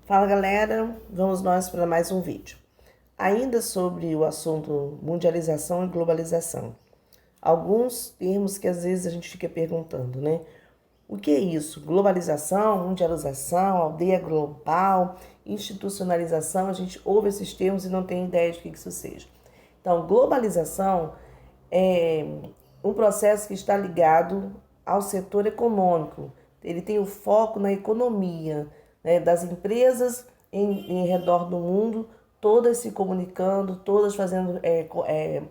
Fala galera, vamos nós para mais um vídeo. Ainda sobre o assunto mundialização e globalização. Alguns termos que às vezes a gente fica perguntando, né? O que é isso? Globalização, mundialização, aldeia global, institucionalização, a gente ouve esses termos e não tem ideia de que isso seja. Então, globalização é um processo que está ligado ao setor econômico. Ele tem o foco na economia, né, das empresas em redor do mundo, todas se comunicando, todas fazendo,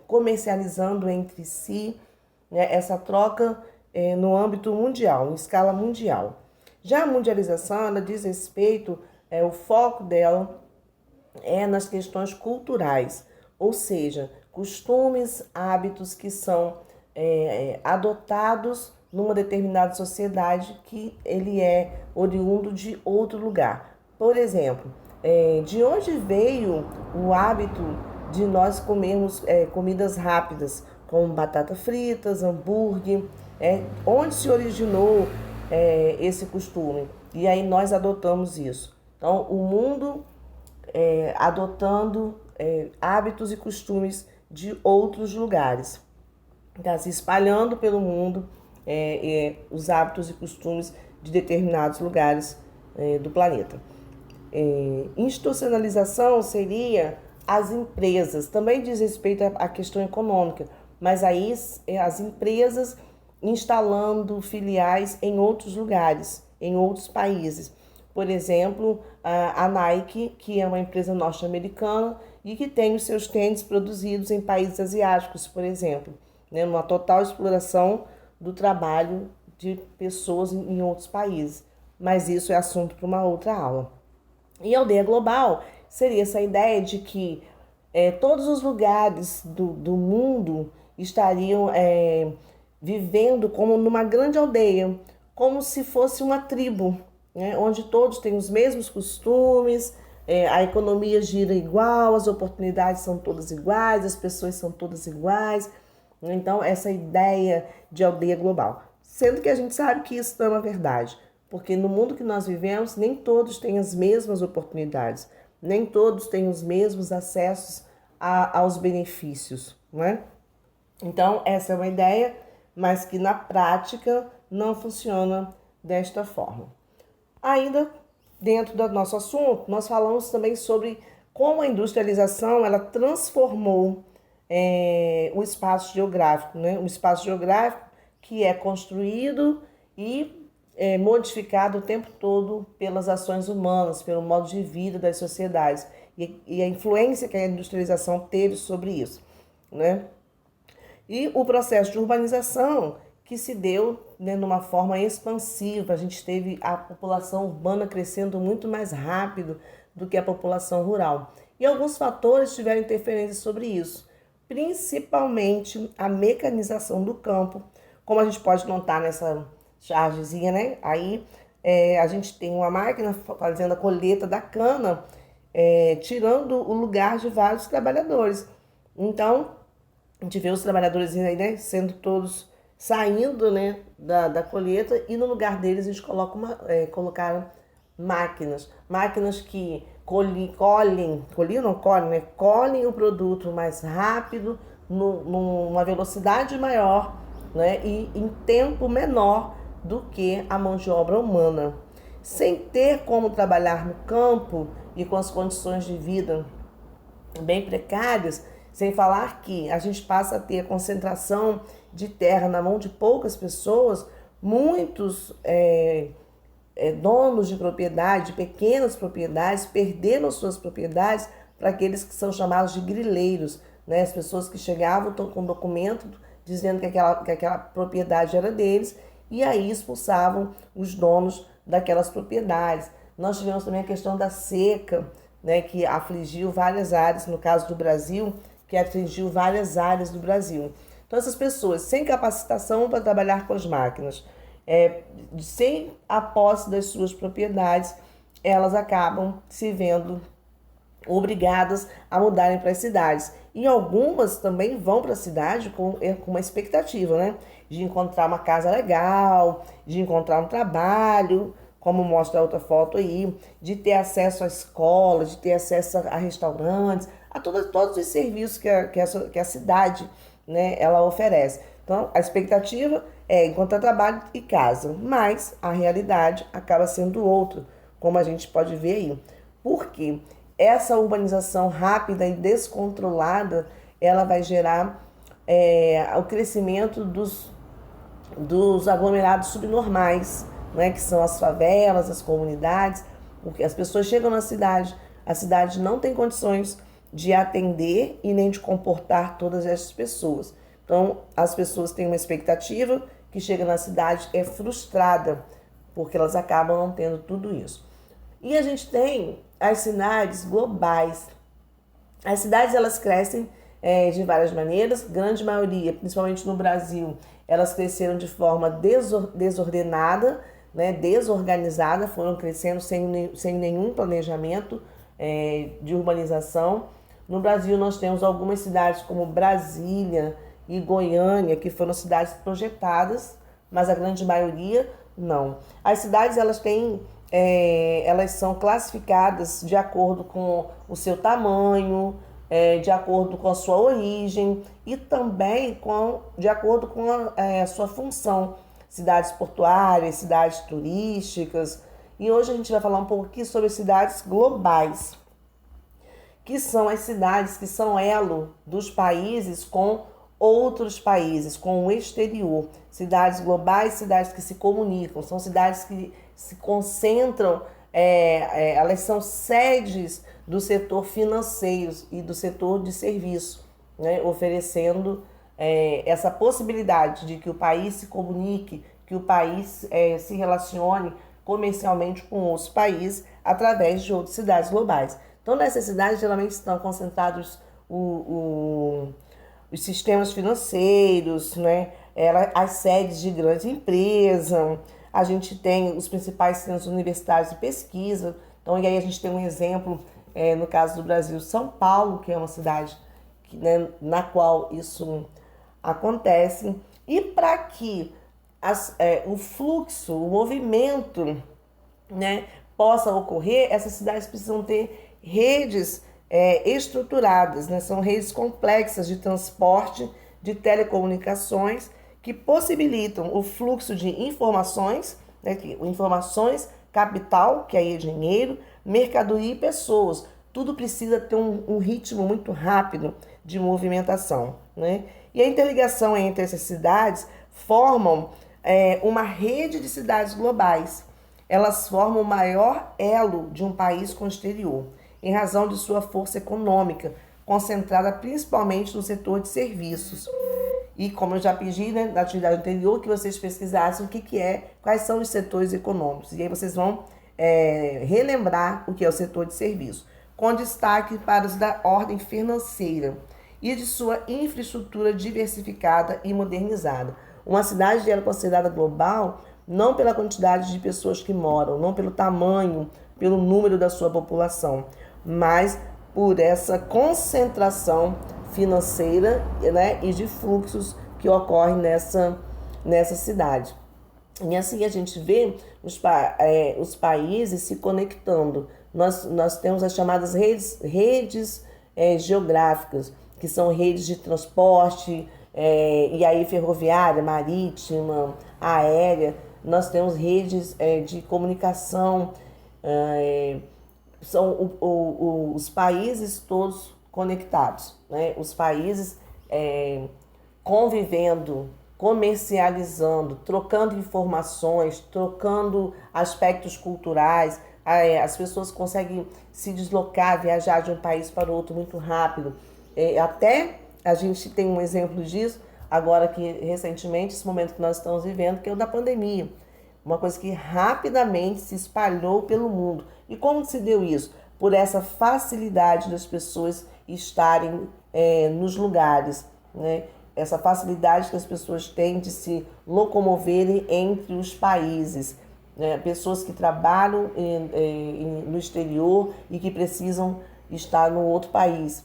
comercializando entre si, né, essa troca no âmbito mundial, em escala mundial. Já a mundialização, ela diz respeito, o foco dela é nas questões culturais, ou seja, costumes, hábitos que são adotados numa determinada sociedade que ele é oriundo de outro lugar. Por exemplo, de onde veio o hábito de nós comermos comidas rápidas, como batata fritas, hambúrguer, onde se originou esse costume? E aí nós adotamos isso. Então, o mundo adotando hábitos e costumes de outros lugares. Está se espalhando pelo mundo os hábitos e costumes de determinados lugares do planeta. Institucionalização seria as empresas, também diz respeito à questão econômica, mas aí as empresas instalando filiais em outros lugares, em outros países. Por exemplo, a Nike, que é uma empresa norte-americana e que tem os seus tênis produzidos em países asiáticos, por exemplo, né, uma total exploração do trabalho de pessoas em outros países. Mas isso é assunto para uma outra aula. E a aldeia global seria essa ideia de que todos os lugares do mundo estariam vivendo como numa grande aldeia, como se fosse uma tribo, né, onde todos têm os mesmos costumes, a economia gira igual, as oportunidades são todas iguais, as pessoas são todas iguais. Então, essa ideia de aldeia global. Sendo que a gente sabe que isso não é uma verdade, porque no mundo que nós vivemos, nem todos têm as mesmas oportunidades, nem todos têm os mesmos acessos aos benefícios, né? Então, essa é uma ideia, mas que na prática não funciona desta forma. Ainda dentro do nosso assunto, nós falamos também sobre como a industrialização ela transformou o espaço geográfico, né? Um espaço geográfico que é construído e modificado o tempo todo pelas ações humanas, pelo modo de vida das sociedades e a influência que a industrialização teve sobre isso, né? E o processo de urbanização que se deu, né, numa forma expansiva. A gente teve a população urbana crescendo muito mais rápido do que a população rural. E alguns fatores tiveram interferência sobre isso, principalmente a mecanização do campo, como a gente pode notar nessa chargezinha, né? Aí a gente tem uma máquina fazendo a colheita da cana, tirando o lugar de vários trabalhadores. Então, a gente vê os trabalhadores aí, né, sendo todos saindo, né, da colheita, e no lugar deles a gente colocaram máquinas que colhem o produto mais rápido, numa velocidade maior, né, e em tempo menor do que a mão de obra humana, sem ter como trabalhar no campo e com as condições de vida bem precárias. Sem falar que a gente passa a ter a concentração de terra na mão de poucas pessoas, muitos donos de propriedade, de pequenas propriedades, perderam suas propriedades para aqueles que são chamados de grileiros, né? As pessoas que chegavam com documento dizendo que aquela propriedade era deles e aí expulsavam os donos daquelas propriedades. Nós tivemos também a questão da seca, né, que afligiu várias áreas, no caso do Brasil, que atingiu várias áreas do Brasil. Então, essas pessoas sem capacitação para trabalhar com as máquinas, sem a posse das suas propriedades, elas acabam se vendo obrigadas a mudarem para as cidades. E algumas também vão para a cidade com uma expectativa, né, de encontrar uma casa legal, de encontrar um trabalho, como mostra a outra foto aí, de ter acesso à escola, de ter acesso a restaurantes, a todos os serviços que a cidade, né, ela oferece. Então, a expectativa é encontrar trabalho e casa, mas a realidade acaba sendo outra, como a gente pode ver aí. Porque essa urbanização rápida e descontrolada, ela vai gerar o crescimento dos aglomerados subnormais, né, que são as favelas, as comunidades, porque as pessoas chegam na cidade, a cidade não tem condições de atender e nem de comportar todas essas pessoas. Então, as pessoas têm uma expectativa que chega na cidade, é frustrada, porque elas acabam não tendo tudo isso. E a gente tem as cidades globais. As cidades, elas crescem de várias maneiras, grande maioria, principalmente no Brasil, elas cresceram de forma desordenada, né, desorganizada, foram crescendo sem nenhum planejamento de urbanização. No Brasil, nós temos algumas cidades como Brasília e Goiânia, que foram cidades projetadas, mas a grande maioria não. As cidades, elas são classificadas de acordo com o seu tamanho, de acordo com a sua origem e também de acordo com a sua função. Cidades portuárias, cidades turísticas. E hoje a gente vai falar um pouco aqui sobre cidades globais, que são as cidades que são elo dos países com outros países, com o exterior. Cidades globais, cidades que se comunicam, são cidades que se concentram, elas são sedes do setor financeiro e do setor de serviço, né, oferecendo essa possibilidade de que o país se comunique, que o país se relacione comercialmente com outros países através de outras cidades globais. Então, nessas cidades, geralmente estão concentrados os sistemas financeiros, né, as sedes de grandes empresas. A gente tem os principais centros universitários de pesquisa. Então, e aí a gente tem um exemplo, no caso do Brasil, São Paulo, que é uma cidade na qual isso acontece. E para que o fluxo, o movimento, né, possa ocorrer, essas cidades precisam ter redes estruturadas, né? São redes complexas de transporte, de telecomunicações, que possibilitam o fluxo de informações, né? Informações, capital, que aí é dinheiro, mercadoria e pessoas. Tudo precisa ter um ritmo muito rápido de movimentação, né? E a interligação entre essas cidades formam uma rede de cidades globais. Elas formam o maior elo de um país com o exterior, em razão de sua força econômica, concentrada principalmente no setor de serviços. E como eu já pedi, né, na atividade anterior, que vocês pesquisassem quais são os setores econômicos. E aí vocês vão relembrar o que é o setor de serviços, com destaque para os da ordem financeira e de sua infraestrutura diversificada e modernizada. Uma cidade é considerada global não pela quantidade de pessoas que moram, não pelo tamanho, pelo número da sua população, mas por essa concentração financeira, né, e de fluxos que ocorrem nessa cidade. E assim a gente vê os países se conectando. Nós temos as chamadas redes geográficas, que são redes de transporte, e aí ferroviária, marítima, aérea. Nós temos redes de comunicação, são os países todos conectados, né? Os países convivendo, comercializando, trocando informações, trocando aspectos culturais. As pessoas conseguem se deslocar, viajar de um país para o outro muito rápido. Até a gente tem um exemplo disso agora que recentemente, esse momento que nós estamos vivendo, que é o da pandemia. Uma coisa que rapidamente se espalhou pelo mundo. E como se deu isso? Por essa facilidade das pessoas estarem nos lugares, né? Essa facilidade que as pessoas têm de se locomoverem entre os países. Né? Pessoas que trabalham no exterior e que precisam estar no outro país.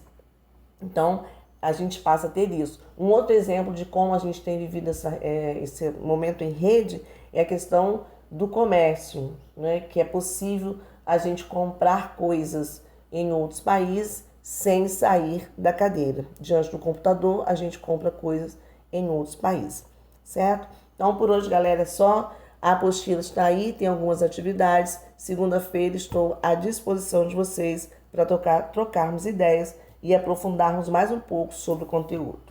Então, a gente passa a ter isso. Um outro exemplo de como a gente tem vivido esse momento em rede é a questão do comércio, né? Que é possível a gente comprar coisas em outros países sem sair da cadeira. Diante do computador, a gente compra coisas em outros países, certo? Então, por hoje, galera, é só. A apostila está aí, tem algumas atividades. Segunda-feira estou à disposição de vocês para trocarmos ideias e aprofundarmos mais um pouco sobre o conteúdo.